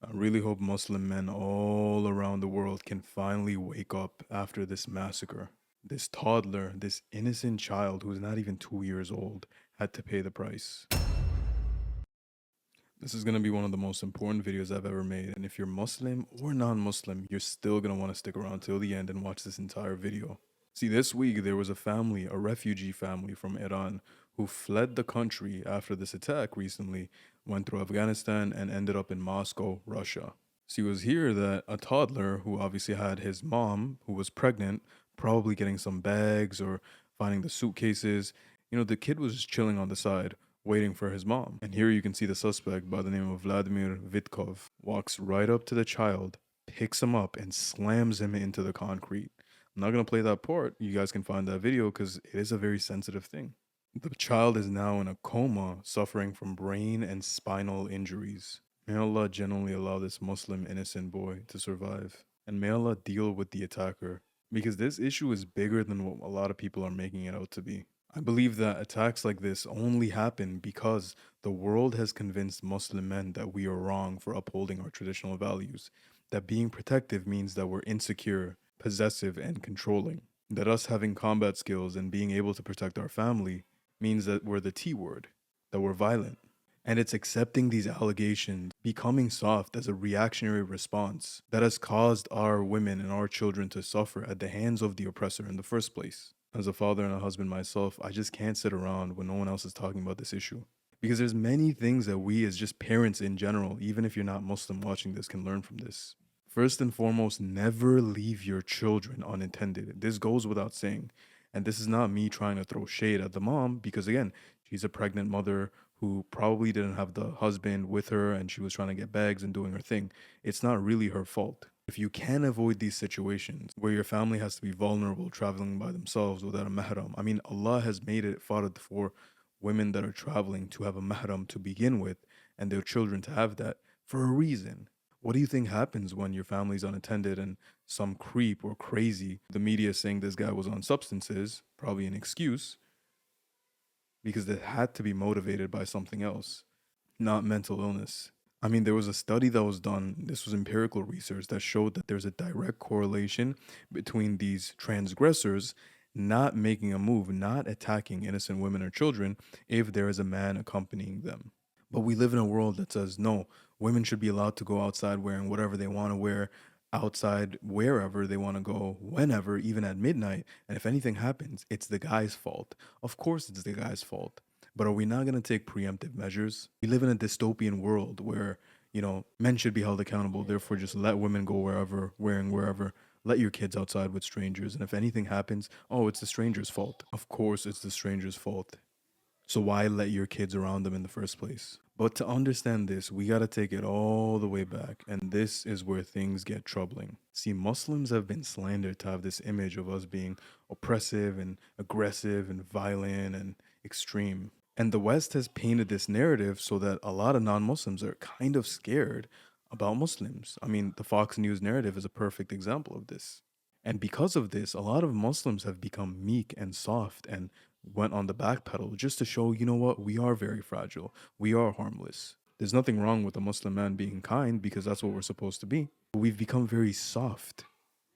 I really hope Muslim men all around the world can finally wake up after this massacre. This toddler, this innocent child who's not even 2 years old, had to pay the price. This is going to be one of the most important videos I've ever made, and if you're Muslim or non-Muslim, you're still going to want to stick around till the end and watch this entire video. See, this week there was a family, a refugee family from Iran, who fled the country after this attack recently, went through Afghanistan, and ended up in Moscow, Russia. See, it was here that a toddler who obviously had his mom, who was pregnant, probably getting some bags or finding the suitcases. The kid was just chilling on the side waiting for his mom. And here you can see the suspect by the name of Vladimir Vitkov walks right up to the child, picks him up, and slams him into the concrete. I'm not going to play that part. You guys can find that video because it is a very sensitive thing. The child is now in a coma, suffering from brain and spinal injuries. May Allah genuinely allow this Muslim innocent boy to survive. And may Allah deal with the attacker. Because this issue is bigger than what a lot of people are making it out to be. I believe that attacks like this only happen because the world has convinced Muslim men that we are wrong for upholding our traditional values, that being protective means that we're insecure, possessive, and controlling, that us having combat skills and being able to protect our family means that we're the T word, that we're violent. And it's accepting these allegations, becoming soft as a reactionary response that has caused our women and our children to suffer at the hands of the oppressor in the first place. As a father and a husband myself, I just can't sit around when no one else is talking about this issue. Because there's many things that we as just parents in general, even if you're not Muslim watching this, can learn from this. First and foremost, never leave your children unattended. This goes without saying. And this is not me trying to throw shade at the mom, because again, she's a pregnant mother who probably didn't have the husband with her and she was trying to get bags and doing her thing. It's not really her fault. If you can avoid these situations where your family has to be vulnerable traveling by themselves without a mahram, I mean, Allah has made it farad for women that are traveling to have a mahram to begin with and their children to have that for a reason. What do you think happens when your family's unattended and some creep or crazy, the media is saying this guy was on substances, probably an excuse, because they had to be motivated by something else, not mental illness. I mean, there was a study that was done, this was empirical research, that showed that there's a direct correlation between these transgressors not making a move, not attacking innocent women or children if there is a man accompanying them. But we live in a world that says no, women should be allowed to go outside wearing whatever they want to wear, outside wherever they want to go, whenever, even at midnight. And if anything happens, it's the guy's fault. Of course, it's the guy's fault. But are we not going to take preemptive measures? We live in a dystopian world where, men should be held accountable. Therefore, just let women go wherever, wearing wherever. Let your kids outside with strangers. And if anything happens, oh, it's the stranger's fault. Of course, it's the stranger's fault. So why let your kids around them in the first place? But to understand this, we got to take it all the way back. And this is where things get troubling. See, Muslims have been slandered to have this image of us being oppressive and aggressive and violent and extreme. And the West has painted this narrative so that a lot of non Muslims are kind of scared about Muslims. I mean, the Fox News narrative is a perfect example of this. And because of this, a lot of Muslims have become meek and soft and went on the back pedal just to show, you know what, we are very fragile. We are harmless. There's nothing wrong with a Muslim man being kind because that's what we're supposed to be. But we've become very soft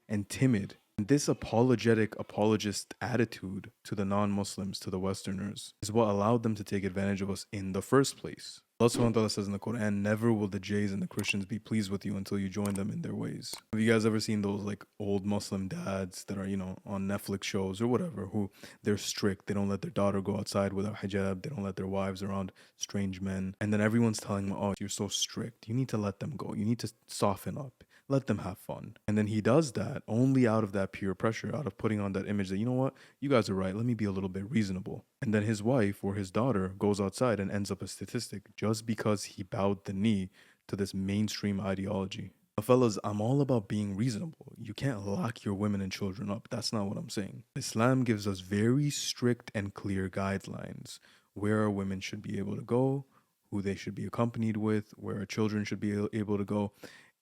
and timid. And this apologetic, apologist attitude to the non Muslims, to the Westerners, is what allowed them to take advantage of us in the first place. Allah subhanahu wa ta'ala says in the Quran, never will the Jays and the Christians be pleased with you until you join them in their ways. Have you guys ever seen those like old Muslim dads that are, on Netflix shows or whatever, who they're strict, they don't let their daughter go outside without hijab, they don't let their wives around strange men, and then everyone's telling them, oh, you're so strict, you need to let them go, you need to soften up. Let them have fun. And then he does that only out of that peer pressure, out of putting on that image that, you know what, you guys are right, let me be a little bit reasonable. And then his wife or his daughter goes outside and ends up a statistic just because he bowed the knee to this mainstream ideology. Now, fellas, I'm all about being reasonable. You can't lock your women and children up. That's not what I'm saying. Islam gives us very strict and clear guidelines where women should be able to go, who they should be accompanied with, where our children should be able to go.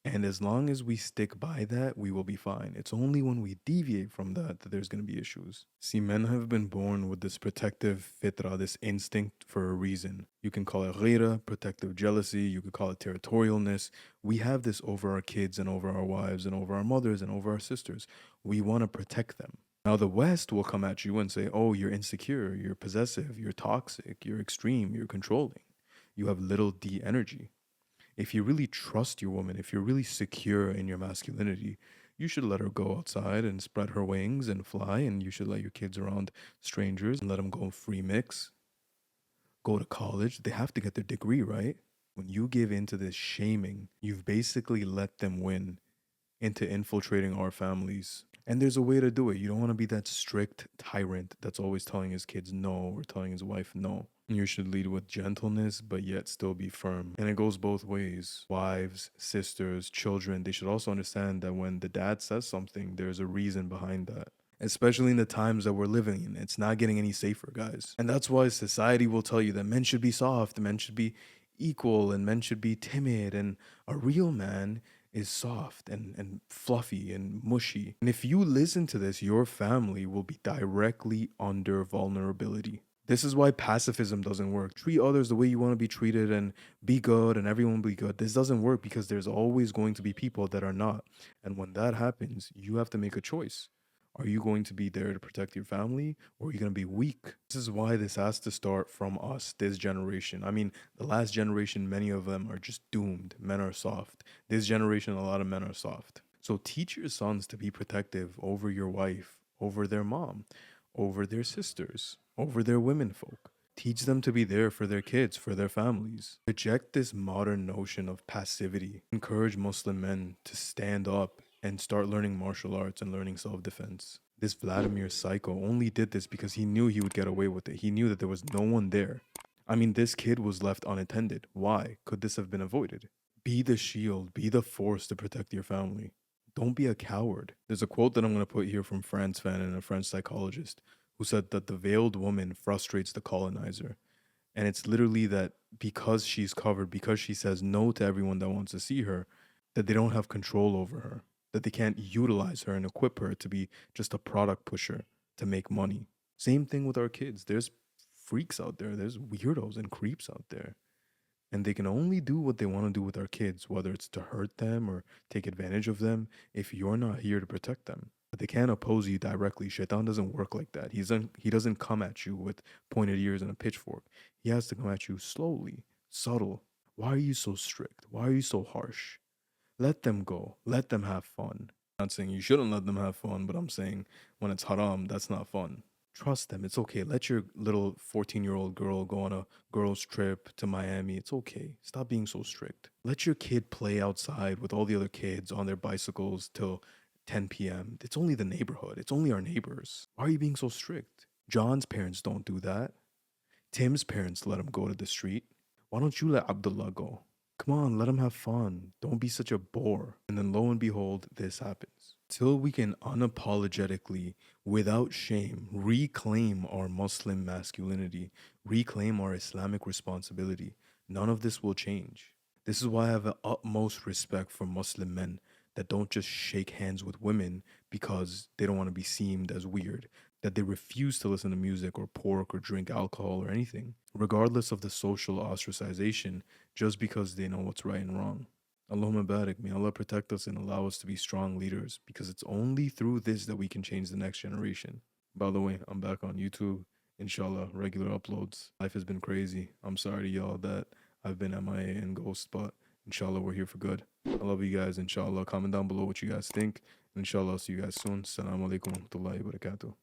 And as long as we stick by that, we will be fine. It's only when we deviate from that that there's going to be issues. See, men have been born with this protective fitra, this instinct for a reason. You can call it ghira, protective jealousy. You could call it territorialness. We have this over our kids and over our wives and over our mothers and over our sisters. We want to protect them. Now, the West will come at you and say, oh, you're insecure, you're possessive, you're toxic, you're extreme, you're controlling. You have little d energy. If you really trust your woman, if you're really secure in your masculinity, you should let her go outside and spread her wings and fly, and you should let your kids around strangers and let them go free mix, go to college. They have to get their degree, right? When you give into this shaming, you've basically let them win into infiltrating our families. And there's a way to do it. You don't want to be that strict tyrant that's always telling his kids no or telling his wife no. You should lead with gentleness, but yet still be firm. And it goes both ways. Wives, sisters, children, they should also understand that when the dad says something, there's a reason behind that. Especially in the times that we're living in. It's not getting any safer, guys. And that's why society will tell you that men should be soft, men should be equal, and men should be timid. And a real man is soft and fluffy and mushy. And if you listen to this, your family will be directly under vulnerability. This is why pacifism doesn't work. Treat others the way you want to be treated and be good and everyone be good. This doesn't work because there's always going to be people that are not. And when that happens, you have to make a choice. Are you going to be there to protect your family or are you going to be weak? This is why this has to start from us, this generation. I mean, the last generation, many of them are just doomed. Men are soft. This generation, a lot of men are soft. So teach your sons to be protective over your wife, over their mom, over their sisters, over their women folk. Teach them to be there for their kids, for their families. Reject this modern notion of passivity. Encourage Muslim men to stand up and start learning martial arts and learning self-defense. This Vladimir psycho only did this because he knew he would get away with it. He knew that there was no one there. I mean, this kid was left unattended. Why? Could this have been avoided? Be the shield, be the force to protect your family. Don't be a coward. There's a quote that I'm going to put here from Franz Fanon, a French psychologist, who said that the veiled woman frustrates the colonizer. And it's literally that because she's covered, because she says no to everyone that wants to see her, that they don't have control over her, that they can't utilize her and equip her to be just a product pusher to make money. Same thing with our kids. There's freaks out there, there's weirdos and creeps out there. And they can only do what they want to do with our kids, whether it's to hurt them or take advantage of them, if you're not here to protect them. But they can't oppose you directly. Shaitan doesn't work like that. He doesn't come at you with pointed ears and a pitchfork. He has to come at you slowly, subtle. Why are you so strict? Why are you so harsh? Let them go. Let them have fun. I'm not saying you shouldn't let them have fun, but I'm saying when it's haram, that's not fun. Trust them. It's okay. Let your little 14-year-old girl go on a girls' trip to Miami. It's okay. Stop being so strict. Let your kid play outside with all the other kids on their bicycles till 10 p.m. It's only the neighborhood. It's only our neighbors. Why are you being so strict? John's parents don't do that. Tim's parents let him go to the street. Why don't you let Abdullah go? Come on, let him have fun. Don't be such a bore. And then lo and behold, this happens. Till we can unapologetically, without shame, reclaim our Muslim masculinity, reclaim our Islamic responsibility, none of this will change. This is why I have the utmost respect for Muslim men that don't just shake hands with women because they don't want to be seen as weird, that they refuse to listen to music or pork or drink alcohol or anything, regardless of the social ostracization, just because they know what's right and wrong. Allahumma barik, may Allah protect us and allow us to be strong leaders, because it's only through this that we can change the next generation. By the way, I'm back on YouTube, inshallah, regular uploads. Life has been crazy. I'm sorry to y'all that I've been MIA and ghost, but inshallah, we're here for good. I love you guys, inshallah. Comment down below what you guys think. Inshallah, I'll see you guys soon. Assalamu alaikum wa rahmatullahi wa barakatuh.